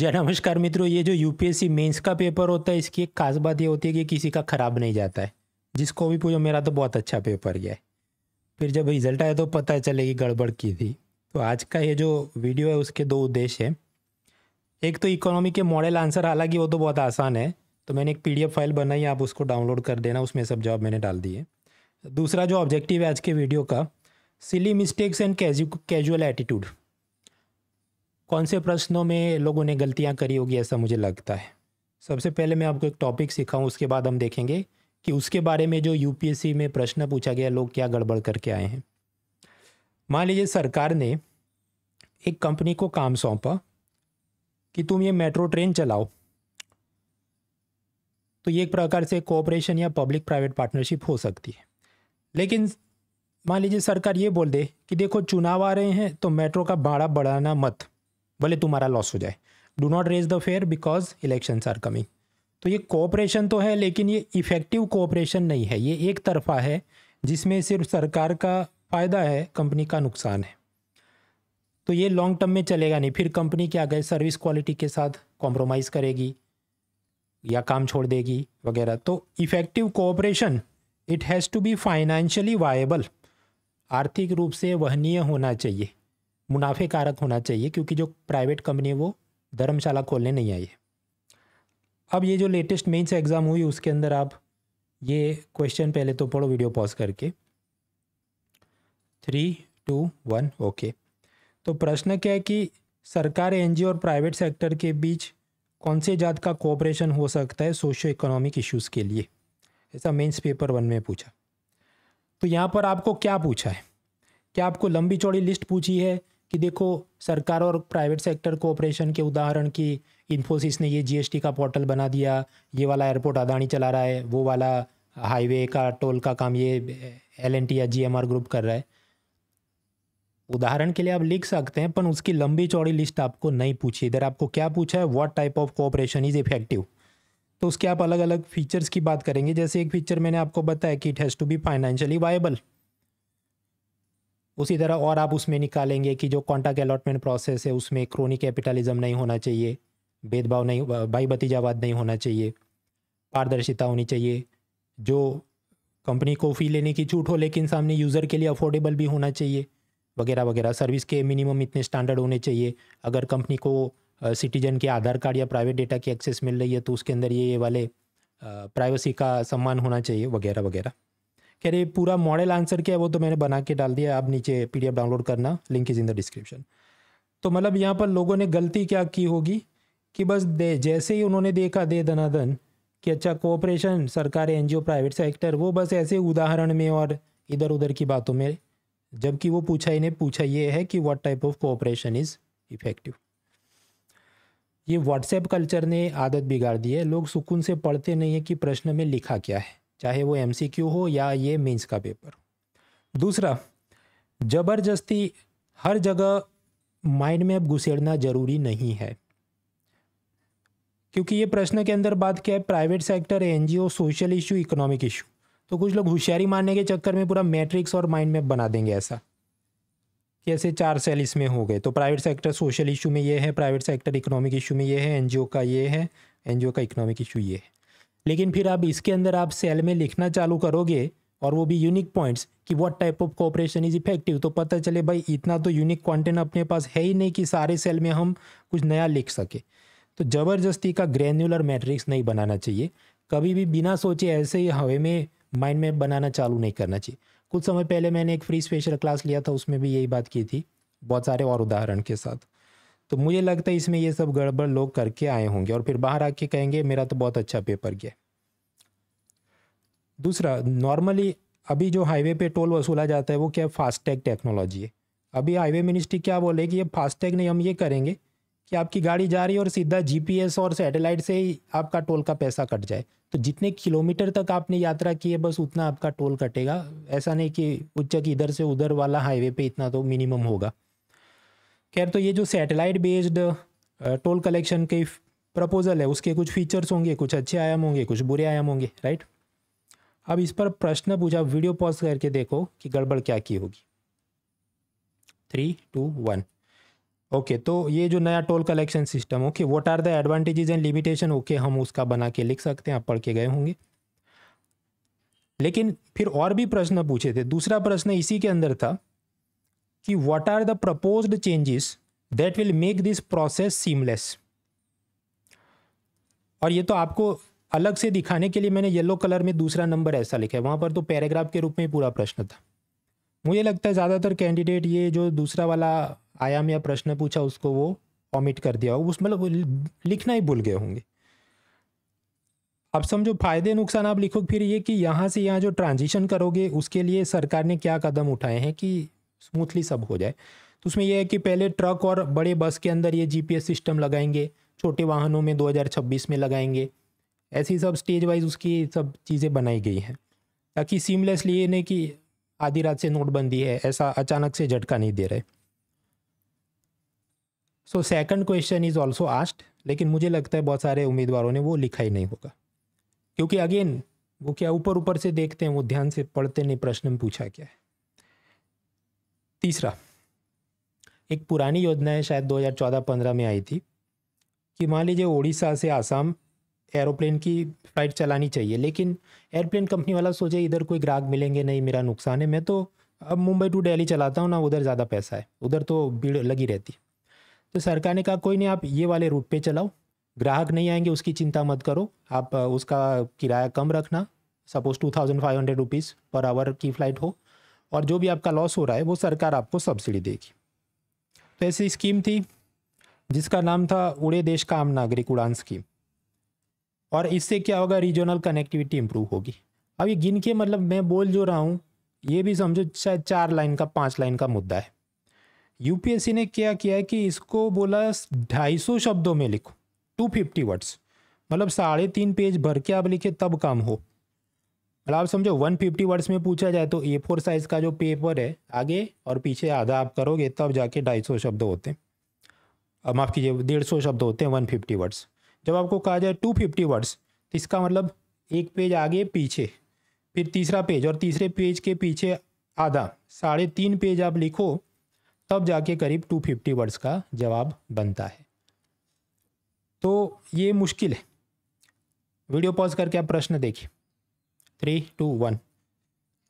जी नमस्कार मित्रों, ये जो यूपीएससी मेंस का पेपर होता है इसकी एक खास बात ये होती है कि किसी का ख़राब नहीं जाता है। जिसको भी पूछो मेरा तो बहुत अच्छा पेपर गया है, फिर जब रिजल्ट आया तो पता चलेगी गड़बड़ की थी। तो आज का ये जो वीडियो है उसके दो उद्देश्य हैं। एक तो इकोनॉमी के मॉडल आंसर, हालांकि वो तो बहुत आसान है, तो मैंने एक पीडीएफ फाइल बनाई, आप उसको डाउनलोड कर देना, उसमें सब जवाब मैंने डाल दिए। दूसरा जो ऑब्जेक्टिव है आज के वीडियो का, silly mistakes and casual attitude. कौन से प्रश्नों में लोगों ने गलतियां करी होगी ऐसा मुझे लगता है। सबसे पहले मैं आपको एक टॉपिक सिखाऊं, उसके बाद हम देखेंगे कि उसके बारे में जो यूपीएससी में प्रश्न पूछा गया लोग क्या गड़बड़ करके आए हैं। मान लीजिए सरकार ने एक कंपनी को काम सौंपा कि तुम ये मेट्रो ट्रेन चलाओ, तो ये एक प्रकार से कोऑपरेशन या पब्लिक प्राइवेट पार्टनरशिप हो सकती है। लेकिन मान लीजिए सरकार ये बोल दे कि देखो चुनाव आ रहे हैं तो मेट्रो का भाड़ा बढ़ाना मत, भले तुम्हारा लॉस हो जाए, do not raise the fare because elections are coming. तो ये कोऑपरेशन तो है, लेकिन ये इफेक्टिव कोऑपरेशन नहीं है, ये एक तरफा है जिसमें सिर्फ सरकार का फ़ायदा है, कंपनी का नुकसान है। तो ये लॉन्ग टर्म में चलेगा नहीं। फिर कंपनी क्या करे, सर्विस क्वालिटी के साथ कॉम्प्रोमाइज़ करेगी या काम छोड़ देगी वगैरह। तो effective cooperation it has to be financially viable, आर्थिक रूप से वहनीय होना चाहिए, मुनाफे कारक होना चाहिए, क्योंकि जो प्राइवेट कंपनी है वो धर्मशाला खोलने नहीं आई है। अब ये जो लेटेस्ट मेंस एग्ज़ाम हुई उसके अंदर आप ये क्वेश्चन पहले तो पढ़ो, वीडियो पॉज करके। 3, 2, 1 ओके। तो प्रश्न क्या है कि सरकार, एनजीओ और प्राइवेट सेक्टर के बीच कौन से जात का कोऑपरेशन हो सकता है सोशियो इकोनॉमिक इश्यूज़ के लिए, ऐसा मेंस पेपर 1 में पूछा। तो यहाँ पर आपको क्या पूछा है, क्या आपको लंबी चौड़ी लिस्ट पूछी है कि देखो सरकार और प्राइवेट सेक्टर कोऑपरेशन के उदाहरण की इन्फोसिस ने ये जीएसटी का पोर्टल बना दिया, ये वाला एयरपोर्ट अदानी चला रहा है, वो वाला हाईवे का टोल का काम ये एलएनटी या जीएमआर ग्रुप कर रहा है। उदाहरण के लिए आप लिख सकते हैं, पर उसकी लंबी चौड़ी लिस्ट आपको नहीं पूछी। इधर आपको क्या पूछा है, what type of cooperation is effective. तो उसके आप अलग अलग फीचर्स की बात करेंगे। जैसे एक फीचर मैंने आपको बताया कि it has to be financially viable. उसी तरह और आप उसमें निकालेंगे कि जो कॉन्ट्रैक्ट अलॉटमेंट प्रोसेस है उसमें क्रोनी कैपिटलिज्म नहीं होना चाहिए, भेदभाव नहीं, भाई भतीजावाद नहीं होना चाहिए, पारदर्शिता होनी चाहिए, जो कंपनी को फ़ी लेने की छूट हो लेकिन सामने यूज़र के लिए अफोर्डेबल भी होना चाहिए, वगैरह वगैरह। सर्विस के मिनिमम इतने स्टैंडर्ड होने चाहिए। अगर कंपनी को सिटीजन के आधार कार्ड या प्राइवेट डेटा की एक्सेस मिल रही है तो उसके अंदर ये वाले प्राइवेसी का सम्मान होना चाहिए, वगैरह वगैरह। कह रहे पूरा मॉडल आंसर क्या है वो तो मैंने बना के डाल दिया, आप नीचे पीडीएफ डाउनलोड करना, link is in the description. तो मतलब यहाँ पर लोगों ने गलती क्या की होगी कि बस जैसे ही उन्होंने देखा दे दनादन कि अच्छा कोऑपरेशन सरकार, एनजीओ, प्राइवेट सेक्टर, वो बस ऐसे उदाहरण में और इधर उधर की बातों में, जबकि वो इन्हें पूछा ये है कि what type of cooperation is effective. ये व्हाट्सएप कल्चर ने आदत बिगाड़ दी है, लोग सुकून से पढ़ते नहीं है कि प्रश्न में लिखा क्या है, चाहे वो एमसीक्यू हो या ये मेंस का पेपर। दूसरा, ज़बरदस्ती हर जगह माइंड में अब घुसेड़ना ज़रूरी नहीं है, क्योंकि ये प्रश्न के अंदर बात क्या है, private sector, NGO, social issue, economic issue. तो कुछ लोग होशियारी मारने के चक्कर में पूरा मैट्रिक्स और माइंड मैप बना देंगे ऐसा कि ऐसे 4 सेल इसमें हो गए। तो प्राइवेट सेक्टर सोशल इशू में ये है, प्राइवेट सेक्टर इकोनॉमिक इशू में ये है, एनजीओ का ये है, एनजीओ का इकोनॉमिक इशू ये है। लेकिन फिर आप इसके अंदर आप सेल में लिखना चालू करोगे, और वो भी यूनिक पॉइंट्स कि what type of cooperation is effective, तो पता चले भाई इतना तो यूनिक कंटेंट अपने पास है ही नहीं कि सारे सेल में हम कुछ नया लिख सके। तो ज़बरदस्ती का ग्रैन्युलर मैट्रिक्स नहीं बनाना चाहिए, कभी भी बिना सोचे ऐसे ही हवे में माइंड मैप बनाना चालू नहीं करना चाहिए। कुछ समय पहले मैंने एक फ्री स्पेशल क्लास लिया था, उसमें भी यही बात की थी, बहुत सारे और उदाहरण के साथ। तो मुझे लगता है इसमें ये सब गड़बड़ लोग करके आए होंगे और फिर बाहर आके कहेंगे मेरा तो बहुत अच्छा पेपर गया। दूसरा, नॉर्मली अभी जो हाईवे पे टोल वसूला जाता है वो क्या, फास्टैग टेक्नोलॉजी है। अभी हाईवे मिनिस्ट्री क्या बोलेगी, ये फास्टैग नहीं, हम ये करेंगे कि आपकी गाड़ी जा रही है और सीधा जीपीएस और सैटेलाइट से ही आपका टोल का पैसा कट जाए। तो जितने किलोमीटर तक आपने यात्रा की है बस उतना आपका टोल कटेगा, ऐसा नहीं कि उच्चक इधर से उधर वाला हाईवे पे इतना तो मिनिमम होगा। खैर, तो ये जो सैटेलाइट बेस्ड टोल कलेक्शन के प्रपोजल है उसके कुछ फीचर्स होंगे, कुछ अच्छे आयाम होंगे, कुछ बुरे आयाम होंगे, राइट। अब इस पर प्रश्न पूछा, वीडियो पॉज करके देखो कि गड़बड़ क्या की होगी। 3, 2, 1 ओके तो ये जो नया toll collection system, okay what are the advantages and limitation, okay हम उसका बना के लिख सकते हैं, आप पढ़ के गए होंगे। लेकिन फिर और भी प्रश्न पूछे थे। दूसरा प्रश्न इसी के अंदर था कि what are the proposed changes that will make this process seamless. और ये तो आपको अलग से दिखाने के लिए मैंने येलो कलर में दूसरा नंबर ऐसा लिखा है, वहाँ पर तो पैराग्राफ के रूप में पूरा प्रश्न था। मुझे लगता है ज़्यादातर कैंडिडेट ये जो दूसरा वाला आयाम या प्रश्न पूछा उसको वो ऑमिट कर दिया हो, उसमें मतलब लिखना ही भूल गए होंगे। अब समझो फायदे नुकसान आप लिखो फिर ये कि यहाँ से यहाँ जो ट्रांजिशन करोगे उसके लिए सरकार ने क्या कदम उठाए हैं कि स्मूथली सब हो जाए। तो उसमें यह है कि पहले ट्रक और बड़े बस के अंदर ये जीपीएस सिस्टम लगाएंगे, छोटे वाहनों में 2026 में लगाएंगे। ऐसी सब स्टेज वाइज उसकी सब चीज़ें बनाई गई हैं ताकि सीमलेसली ये नहीं कि आधी रात से नोटबंदी है ऐसा अचानक से झटका नहीं दे रहे। So second question is also asked, लेकिन मुझे लगता है बहुत सारे उम्मीदवारों ने वो लिखा ही नहीं होगा, क्योंकि अगेन वो क्या ऊपर ऊपर से देखते हैं, वो ध्यान से पढ़ते नहीं प्रश्न में पूछा क्या है। तीसरा, एक पुरानी योजना है शायद 2014-15 में आई थी कि मान लीजिए उड़ीसा से आसाम एरोप्लेन की फ़्लाइट चलानी चाहिए, लेकिन एयरप्लेन कंपनी वाला सोचे इधर कोई ग्राहक मिलेंगे नहीं, मेरा नुकसान है, मैं तो अब मुंबई टू दिल्ली चलाता हूँ ना, उधर ज़्यादा पैसा है, उधर तो भीड़ लगी रहती। तो सरकार ने कहा कोई नहीं, आप ये वाले रूट पे चलाओ, ग्राहक नहीं आएंगे उसकी चिंता मत करो, आप उसका किराया कम रखना, सपोज 2500 रुपीज़ पर आवर की फ़्लाइट हो, और जो भी आपका लॉस हो रहा है वो सरकार आपको सब्सिडी देगी। तो ऐसी स्कीम थी जिसका नाम था उड़े देश का आम नागरिक उड़ान स्कीम। और इससे क्या होगा, रीजनल कनेक्टिविटी इंप्रूव होगी। अब ये गिन के मतलब मैं बोल जो रहा हूँ ये भी समझो शायद 4 लाइन का 5 लाइन का मुद्दा है। यूपीएससी ने क्या किया है कि इसको बोला 250 शब्दों में लिखो, 250 वर्ड्स, मतलब 3.5 पेज भर के आप लिखे तब काम हो। मतलब आप समझो 150 वर्ड्स में पूछा जाए तो A4 साइज का जो पेपर है आगे और पीछे आधा आप करोगे तब जाके 250 शब्द होते हैं, माफ़ कीजिए 150 शब्द होते हैं 150 वर्ड्स। जब आपको कहा जाए 250 वर्ड्स तो इसका मतलब एक पेज आगे पीछे, फिर तीसरा पेज और तीसरे पेज के पीछे आधा, 3.5 पेज आप लिखो तब जाके करीब 250 वर्ड्स का जवाब बनता है। तो ये मुश्किल है। वीडियो पॉज करके आप प्रश्न देखिए। 3, 2, 1।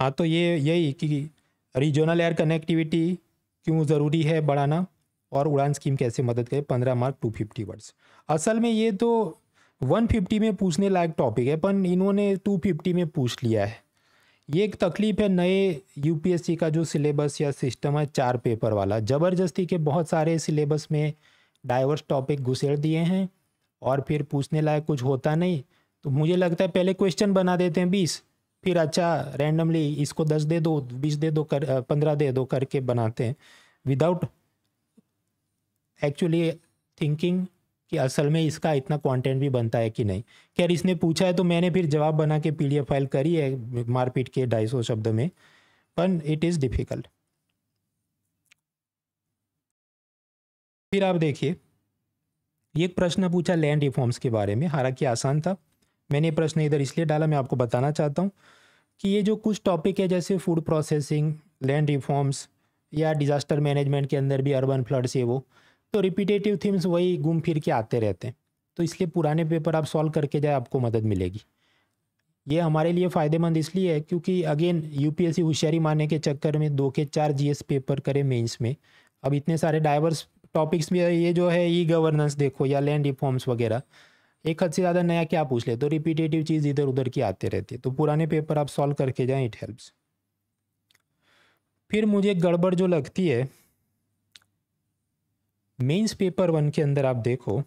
हाँ तो ये यही कि रीजनल एयर कनेक्टिविटी क्यों ज़रूरी है बढ़ाना और उड़ान स्कीम कैसे मदद करे, 15 मार्क 250 वर्ड्स। असल में ये तो 150 में पूछने लायक टॉपिक है पर इन्होंने 250 में पूछ लिया है। ये एक तकलीफ है नए यूपीएससी का जो सिलेबस या सिस्टम है 4 पेपर वाला, ज़बरदस्ती के बहुत सारे सिलेबस में डाइवर्स टॉपिक घुसेड़ दिए हैं और फिर पूछने लायक कुछ होता नहीं। तो मुझे लगता है पहले क्वेश्चन बना देते हैं 20, फिर अच्छा रैंडमली इसको 10 दे दो, 20 दे दो, 15 दे दो करके बनाते हैं विदाउट एक्चुअली थिंकिंग कि असल में इसका इतना कंटेंट भी बनता है कि नहीं। खैर इसने पूछा है तो मैंने फिर जवाब बना के पीडीएफ फाइल करी है मारपीट के 250 शब्द में, पर इट इज़ डिफ़िकल्ट। फिर आप देखिए ये एक प्रश्न पूछा लैंड रिफॉर्म्स के बारे में, हालांकि आसान था। मैंने ये प्रश्न इधर इसलिए डाला, मैं आपको बताना चाहता हूँ कि ये जो कुछ टॉपिक है जैसे फूड प्रोसेसिंग, लैंड रिफॉर्म्स या डिज़ास्टर मैनेजमेंट के अंदर भी अर्बन फ्लड्स है, वो तो रिपीटेटिव थीम्स वही घूम फिर के आते रहते हैं। तो इसलिए पुराने पेपर आप सॉल्व करके जाए, आपको मदद मिलेगी। ये हमारे लिए फ़ायदेमंद इसलिए है क्योंकि अगेन यूपीएससी होशियारी मारने के चक्कर में 2 के 4 जीएस पेपर करे मेंस में। अब इतने सारे डाइवर्स टॉपिक्स में ये जो है ई गवर्नेंस देखो या लैंड रिफॉर्म्स वगैरह, एक हद से ज़्यादा नया क्या पूछ ले, तो रिपीटेटिव चीज़ इधर उधर की आते रहती है। तो पुराने पेपर आप सॉल्व करके जाएँ, इट हेल्प्स। फिर मुझे गड़बड़ जो लगती है मेंस पेपर 1 के अंदर, आप देखो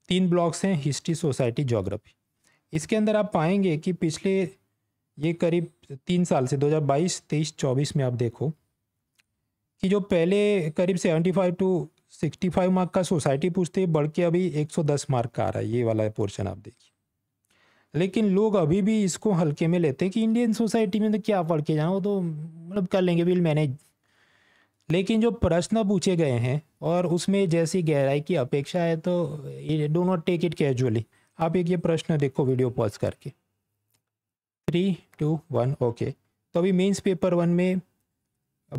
3 ब्लॉक्स हैं, हिस्ट्री, सोसाइटी, ज्योग्राफी। इसके अंदर आप पाएंगे कि पिछले ये करीब 3 साल से 2022, 23, 24 में आप देखो कि जो पहले करीब 75 टू 65 मार्क का सोसाइटी पूछते बढ़ के अभी 110 मार्क का आ रहा है, ये वाला पोर्शन आप देखिए। लेकिन लोग अभी भी इसको हल्के में लेते हैं कि इंडियन सोसाइटी में तो क्या पढ़ के जाओ, तो मतलब कर लेंगे, विल मैनेज। लेकिन जो प्रश्न पूछे गए हैं और उसमें जैसी गहराई की अपेक्षा है तो do not take it casually. आप एक ये प्रश्न देखो वीडियो पॉज करके। 3, 2, 1 ओके। तो अभी मेंस पेपर 1 में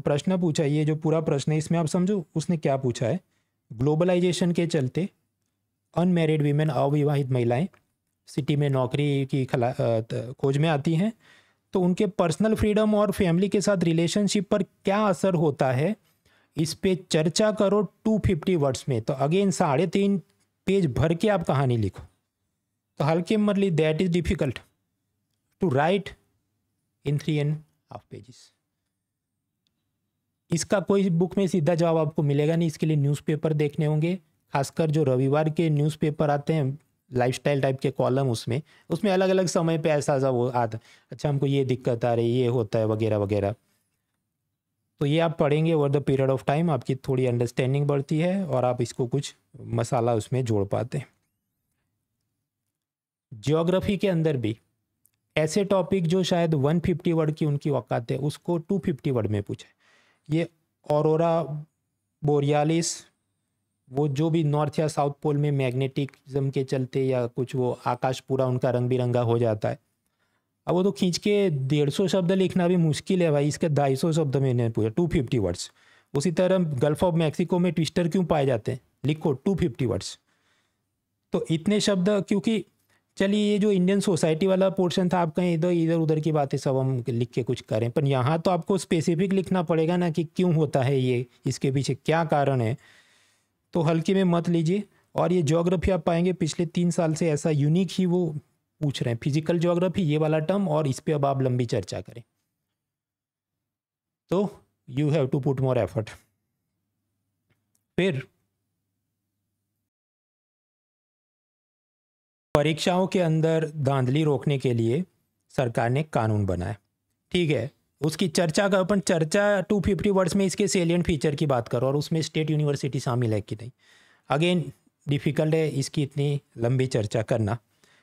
प्रश्न पूछा, ये जो पूरा प्रश्न है इसमें आप समझो उसने क्या पूछा है। ग्लोबलाइजेशन के चलते अनमैरिड वीमेन, अविवाहित महिलाएं सिटी में नौकरी की खोज में आती हैं, तो उनके पर्सनल फ्रीडम और फैमिली के साथ रिलेशनशिप पर क्या असर होता है, इस पे चर्चा करो 250 वर्ड्स में। तो अगेन 3.5 पेज भर के आप कहानी लिखो। तो हल्के मत ली, that is difficult to write in 3.5 pages. इसका कोई बुक में सीधा जवाब आपको मिलेगा नहीं, इसके लिए न्यूज़पेपर देखने होंगे, खासकर जो रविवार के न्यूज़पेपर आते हैं लाइफस्टाइल टाइप के कॉलम, उसमें अलग अलग समय पे ऐसा वो आता, अच्छा हमको ये दिक्कत आ रही, ये होता है वगैरह वगैरह। तो ये आप पढ़ेंगे over the period of time, आपकी थोड़ी अंडरस्टैंडिंग बढ़ती है और आप इसको कुछ मसाला उसमें जोड़ पाते हैं। जियोग्राफी के अंदर भी ऐसे टॉपिक जो शायद 150 वर्ड की उनकी औकात है, उसको 250 वर्ड में पूछे। ये ऑरोरा बोरियालिस, वो जो भी नॉर्थ या साउथ पोल में मैग्नेटिज्म के चलते या कुछ वो आकाश पूरा उनका रंग बिरंगा हो जाता है। अब वो तो खींच के 150 शब्द लिखना भी मुश्किल है भाई, इसके 250 शब्द मैंने पूछा 250 वर्ड्स। उसी तरह गल्फ ऑफ मैक्सिको में ट्विस्टर क्यों पाए जाते हैं, लिखो 250 वर्ड्स। तो इतने शब्द, क्योंकि चलिए ये जो इंडियन सोसाइटी वाला पोर्शन था, आप कहीं इधर उधर की बातें सब हम लिख के कुछ करें, पर यहाँ तो आपको स्पेसिफिक लिखना पड़ेगा ना कि क्यों होता है ये, इसके पीछे क्या कारण है। तो हल्के में मत लीजिए। और ये ज्योग्राफी आप पाएंगे पिछले 3 साल से ऐसा यूनिक ही वो पूछ रहे हैं, फिजिकल ज्योग्राफी ये वाला टर्म, और इस पे अब आप लंबी चर्चा करें। तो you have to put more effort. फिर परीक्षाओं के अंदर धांधली रोकने के लिए सरकार ने कानून बनाया, ठीक है, उसकी चर्चा का अपन चर्चा 250 वर्ड्स में इसके सेलिएंट फीचर की बात करो, और उसमें स्टेट यूनिवर्सिटी शामिल है कि नहीं, अगेन डिफ़िकल्ट है इसकी इतनी लंबी चर्चा करना।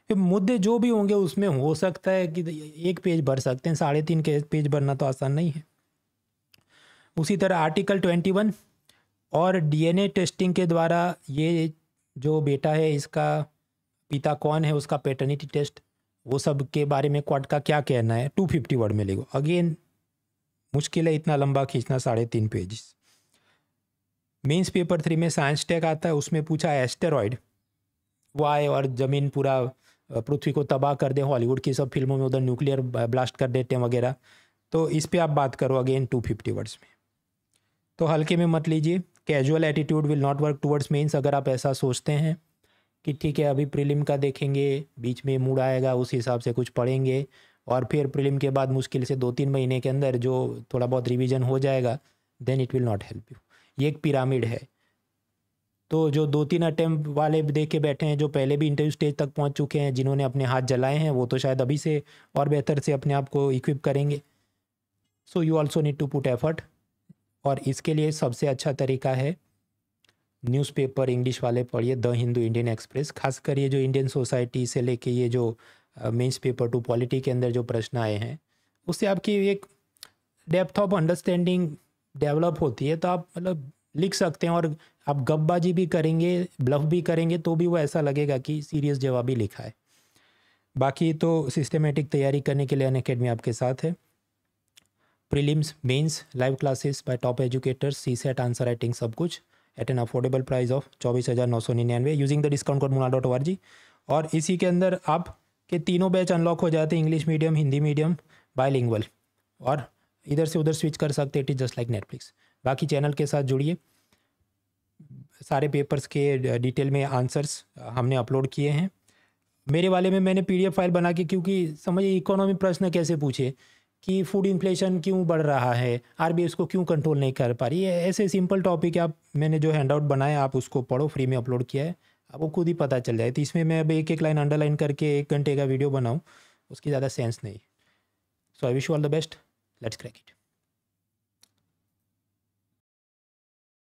फिर मुद्दे जो भी होंगे उसमें हो सकता है कि 1 पेज भर सकते हैं, 3.5 पेज भरना तो आसान नहीं है। उसी तरह आर्टिकल 21 और डीएनए टेस्टिंग के द्वारा ये जो बेटा है इसका पिता कौन है, उसका पैटर्निटी टेस्ट, वो सब के बारे में कोर्ट का क्या कहना है, 250 वर्ड में लिखो। अगेन मुश्किल है इतना लंबा खींचना 3.5 पेजेस। मेंस पेपर 3 में साइंस टेक आता है, उसमें पूछा एस्टेरॉयड वो आए और ज़मीन पूरा पृथ्वी को तबाह कर दे, हॉलीवुड की सब फिल्मों में उधर न्यूक्लियर ब्लास्ट कर देते हैं वगैरह, तो इस पे आप बात करो, अगेन 250 वर्ड्स में। तो हल्के में मत लीजिए। Casual attitude will not work towards mains, अगर आप ऐसा सोचते हैं कि ठीक है अभी प्रीलिम का देखेंगे, बीच में मूड आएगा उस हिसाब से कुछ पढ़ेंगे, और फिर प्रीलिम के बाद मुश्किल से 2-3 महीने के अंदर जो थोड़ा बहुत रिवीजन हो जाएगा, then it will not help you. ये एक पिरामिड है, तो जो 2-3 अटेम्प्ट वाले देख के बैठे हैं, जो पहले भी इंटरव्यू स्टेज तक पहुंच चुके हैं, जिन्होंने अपने हाथ जलाए हैं, वो तो शायद अभी से और बेहतर से अपने आप को इक्विप करेंगे। So you also need to put effort, और इसके लिए सबसे अच्छा तरीका है न्यूज़पेपर इंग्लिश वाले पढ़िए, द हिंदू, इंडियन एक्सप्रेस, खासकर ये जो इंडियन सोसाइटी से लेके ये जो मेंस पेपर 2 पॉलिटी के अंदर जो प्रश्न आए हैं, उससे आपकी एक डेप्थ ऑफ अंडरस्टैंडिंग डेवलप होती है। तो आप मतलब लिख सकते हैं, और आप गपबाजी भी करेंगे, ब्लफ भी करेंगे, तो भी वो ऐसा लगेगा कि सीरियस जवाब ही लिखा है। बाकी तो सिस्टमेटिक तैयारी करने के लिए अनअकैडमी आपके साथ है। Prelims, mains, live classes by top educators, CSAT, answer writing, सब कुछ at an affordable price of 24,999 using the discount code muna.org। और इसी के अंदर आप के तीनों बैच अनलॉक हो जाते हैं, English medium, Hindi medium, bilingual, और इधर से उधर स्विच कर सकते हैं, it is just like Netflix. बाकी चैनल के साथ जुड़िए, सारे पेपर्स के डिटेल में आंसर्स हमने अपलोड किए हैं। मेरे वाले में मैंने PDF फाइल बना के, क्योंकि समझिए इकोनॉमी प्रश्न कैसे पूछे कि फूड इन्फ्लेशन क्यों बढ़ रहा है, RBI उसको क्यों कंट्रोल नहीं कर पा रही है, ऐसे सिंपल टॉपिक आप, मैंने जो हैंडआउट बनाया आप उसको पढ़ो, फ्री में अपलोड किया है, आपको खुद ही पता चल जाए। तो इसमें मैं अब एक लाइन अंडरलाइन करके 1 घंटे का वीडियो बनाऊँ, उसकी ज़्यादा सेंस नहीं। So I wish you all the best, let's crack it.